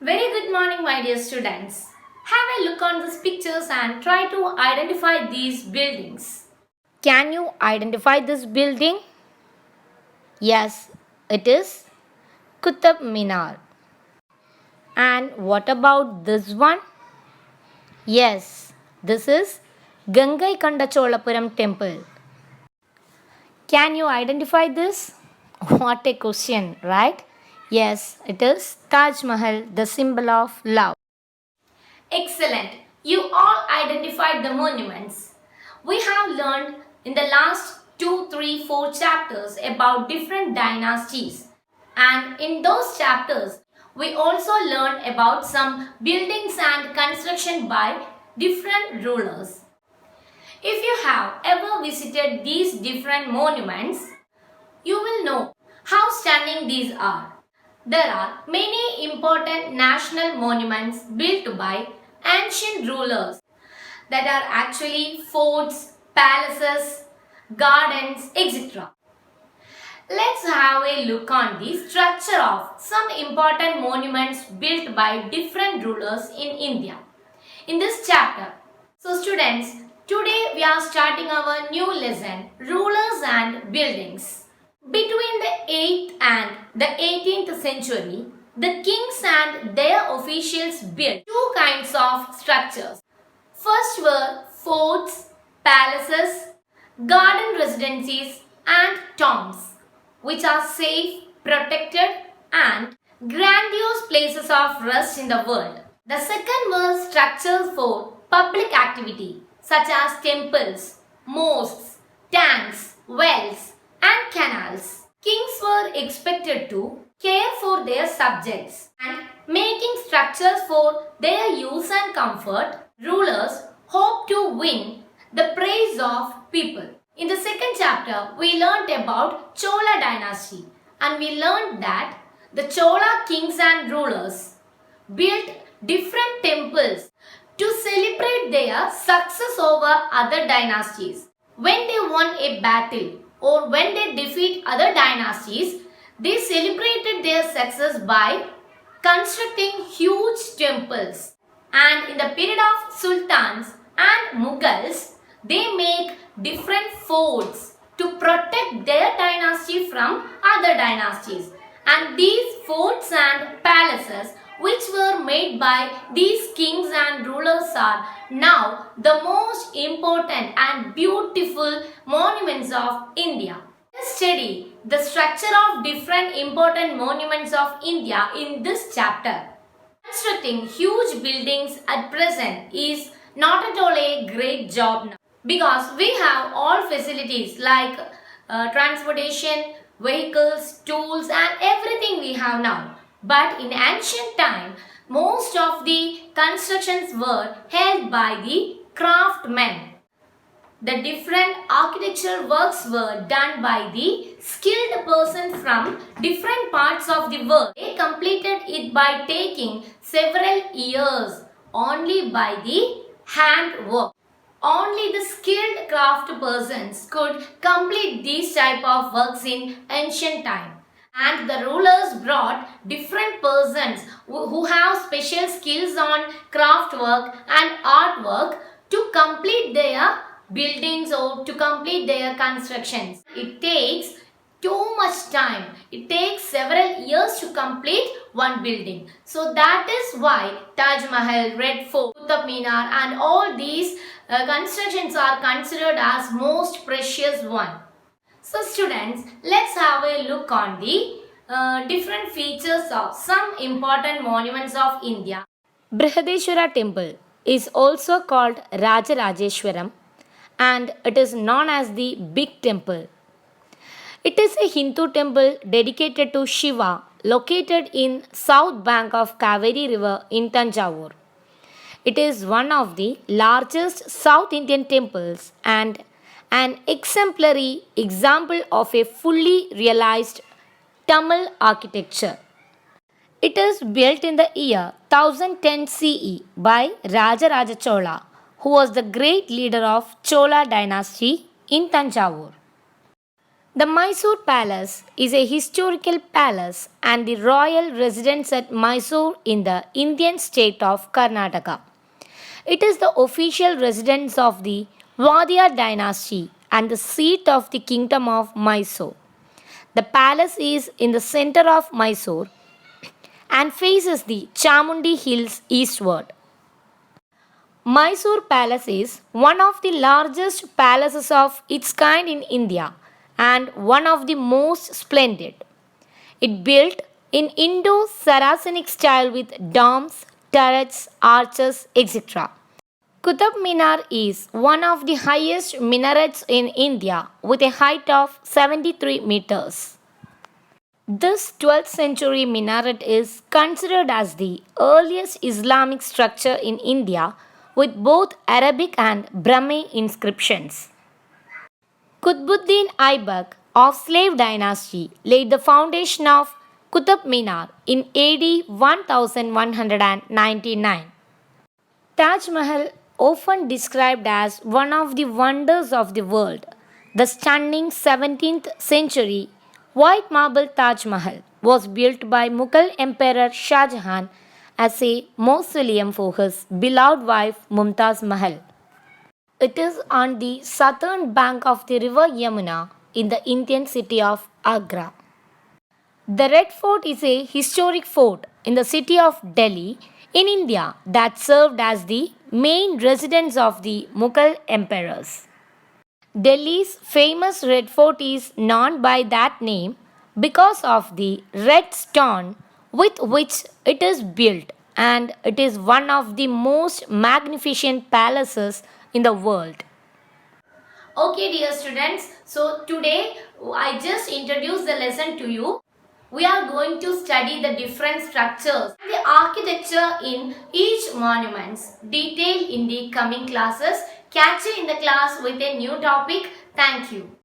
Very good morning, my dear students. Have a look on these pictures and try to identify these buildings. Can you identify this building? Yes, it is Qutub Minar. And what about this one? Yes, this is Gangai Kandacholapuram temple. Can you identify this? What a question, right? Yes, it is Taj Mahal, the symbol of love. Excellent. You all identified the monuments. We have learned in the last 2, 3, 4 chapters about different dynasties. And in those chapters, we also learned about some buildings and construction by different rulers. If you have ever visited these different monuments, you will know how stunning these are. There are many important national monuments built by ancient rulers that are actually forts, palaces, gardens, etc. Let's have a look on the structure of some important monuments built by different rulers in India in this chapter. So students, today we are starting our new lesson, Rulers and Buildings. Between the 8th and the 18th century, the kings and their officials built two kinds of structures. First were forts, palaces, garden residencies and tombs, which are safe, protected and grandiose places of rest in the world. The second were structures for public activity such as temples, mosques, tanks, wells and canals. Kings were expected to care for their subjects and making structures for their use and comfort. Rulers hoped to win the praise of people. In the second chapter, we learnt about Chola dynasty and we learned that the Chola kings and rulers built different temples to celebrate their success over other dynasties. When they won a battle or when they defeat other dynasties, they celebrated their success by constructing huge temples. And in the period of sultans and Mughals, they make different forts to protect their dynasty from other dynasties. And these forts and palaces which were made by these kings and rulers are now the most important and beautiful monuments of India. Let's study the structure of different important monuments of India in this chapter. Constructing huge buildings at present is not at all a great job now because we have all facilities like transportation, vehicles, tools and everything we have now. But in ancient time, most of the constructions were held by the craftsmen. The different architectural works were done by the skilled persons from different parts of the world. They completed it by taking several years only by the hand work. Only the skilled craft persons could complete these type of works in ancient time. And the rulers brought different persons who have special skills on craft work and artwork to complete their buildings or to complete their constructions. It takes too much time. It takes several years to complete one building. So that is why Taj Mahal, Red Fort, Qutub Minar and all these constructions are considered as most precious one. So students, let's have a look on the different features of some important monuments of India. Brihadeshwara temple is also called Rajarajeshwaram and it is known as the Big Temple. It is a Hindu temple dedicated to Shiva located in south bank of Kaveri river in Tanjavur. It is one of the largest South Indian temples and an exemplary example of a fully realized Tamil architecture. It is built in the year 1010 CE by Rajaraja Chola, who was the great leader of Chola dynasty in Tanjavur. The Mysore Palace is a historical palace and the royal residence at Mysore in the Indian state of Karnataka. It is the official residence of the Wadiyar dynasty and the seat of the kingdom of Mysore. The palace is in the center of Mysore and faces the Chamundi Hills eastward. Mysore Palace is one of the largest palaces of its kind in India and one of the most splendid. It built in Indo-Saracenic style with domes, turrets, arches, etc. Qutub Minar is one of the highest minarets in India with a height of 73 meters. This 12th century minaret is considered as the earliest Islamic structure in India with both Arabic and Brahmi inscriptions. Qutbuddin Aibak of slave dynasty laid the foundation of Qutub Minar in AD 1199. Taj Mahal, often described as one of the wonders of the world, the stunning 17th century white marble Taj Mahal was built by Mughal Emperor Shah Jahan as a mausoleum for his beloved wife Mumtaz Mahal. It is on the southern bank of the river Yamuna in the Indian city of Agra. The Red Fort is a historic fort in the city of Delhi in India that served as the main residence of the Mughal emperors. Delhi's famous Red Fort is known by that name because of the red stone with which it is built, and it is one of the most magnificent palaces in the world. Okay, dear students, so today I just introduced the lesson to you. We are going to study the different structures and the architecture in each monuments detailed in the coming classes. Catch you in the class with a new topic. Thank you.